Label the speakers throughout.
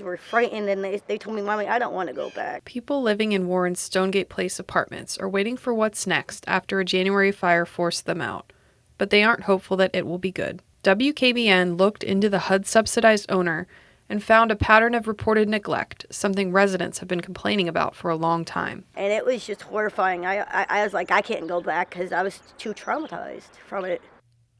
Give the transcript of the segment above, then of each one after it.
Speaker 1: were frightened, and they told me, Mommy, I don't want to go back.
Speaker 2: People living in Warren's Stonegate Place Apartments are waiting for what's next after a January fire forced them out, but they aren't hopeful that it will be good. WKBN looked into the HUD-subsidized owner and found a pattern of reported neglect, something residents have been complaining about for a long time.
Speaker 1: And it was just horrifying. I was like, I can't go back because I was too traumatized from it.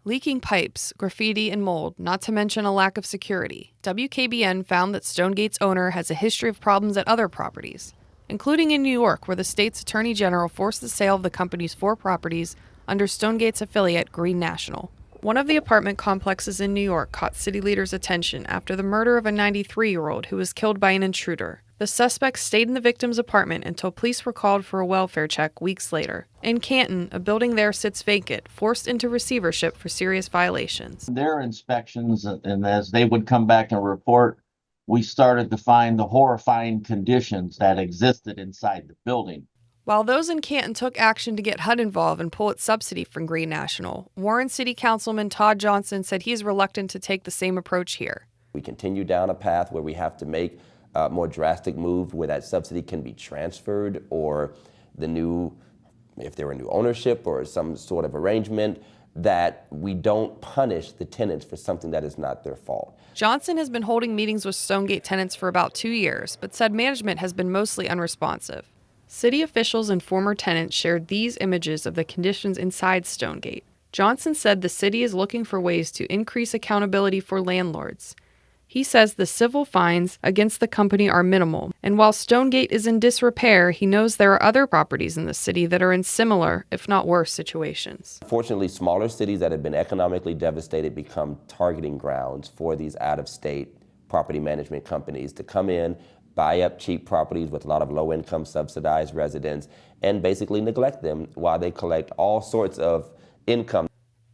Speaker 2: Leaking pipes, graffiti, and mold, not to mention a lack of security. WKBN found that Stonegate's owner has a history of problems at other properties, including in New York, where the state's attorney general forced the sale of the company's 4 properties under Stonegate's affiliate, Green National. One of the apartment complexes in New York caught city leaders' attention after the murder of a 93-year-old who was killed by an intruder. The suspect stayed in the victim's apartment until police were called for a welfare check weeks later. In Canton, a building there sits vacant, forced into receivership for serious violations.
Speaker 3: Their inspections, and as they would come back and report, we started to find the horrifying conditions that existed inside the building.
Speaker 2: While those in Canton took action to get HUD involved and pull its subsidy from Green National, Warren City Councilman Todd Johnson said he's reluctant to take the same approach here.
Speaker 4: We continue down a path where we have to make a more drastic move where that subsidy can be transferred, or if there were new ownership or some sort of arrangement, that we don't punish the tenants for something that is not their fault.
Speaker 2: Johnson has been holding meetings with Stonegate tenants for about 2 years, but said management has been mostly unresponsive. City officials and former tenants shared these images of the conditions inside Stonegate. Johnson said the city is looking for ways to increase accountability for landlords. He says the civil fines against the company are minimal, and while Stonegate is in disrepair, he knows there are other properties in the city that are in similar, if not worse, situations.
Speaker 4: Fortunately, smaller cities that have been economically devastated become targeting grounds for these out-of-state property management companies to come in, buy up cheap properties with a lot of low-income subsidized residents, and basically neglect them while they collect all sorts of income.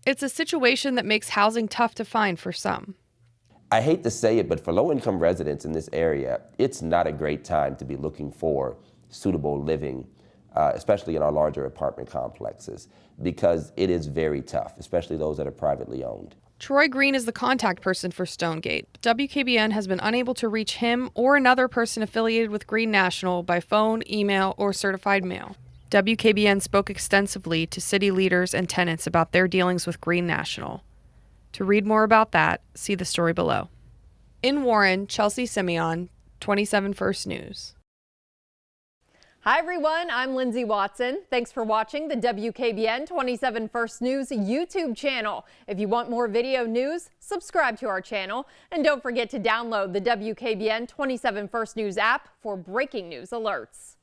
Speaker 2: It's a situation that makes housing tough to find for some.
Speaker 4: I hate to say it, but for low-income residents in this area, it's not a great time to be looking for suitable living, especially in our larger apartment complexes, because it is very tough, especially those that are privately owned.
Speaker 2: Troy Green is the contact person for Stonegate. WKBN has been unable to reach him or another person affiliated with Green National by phone, email, or certified mail. WKBN spoke extensively to city leaders and tenants about their dealings with Green National. To read more about that, see the story below. In Warren, Chelsea Simeon, 27 First News.
Speaker 5: Hi everyone, I'm Lindsay Watson. Thanks for watching the WKBN 27 First News YouTube channel. If you want more video news, subscribe to our channel, and don't forget to download the WKBN 27 First News app for breaking news alerts.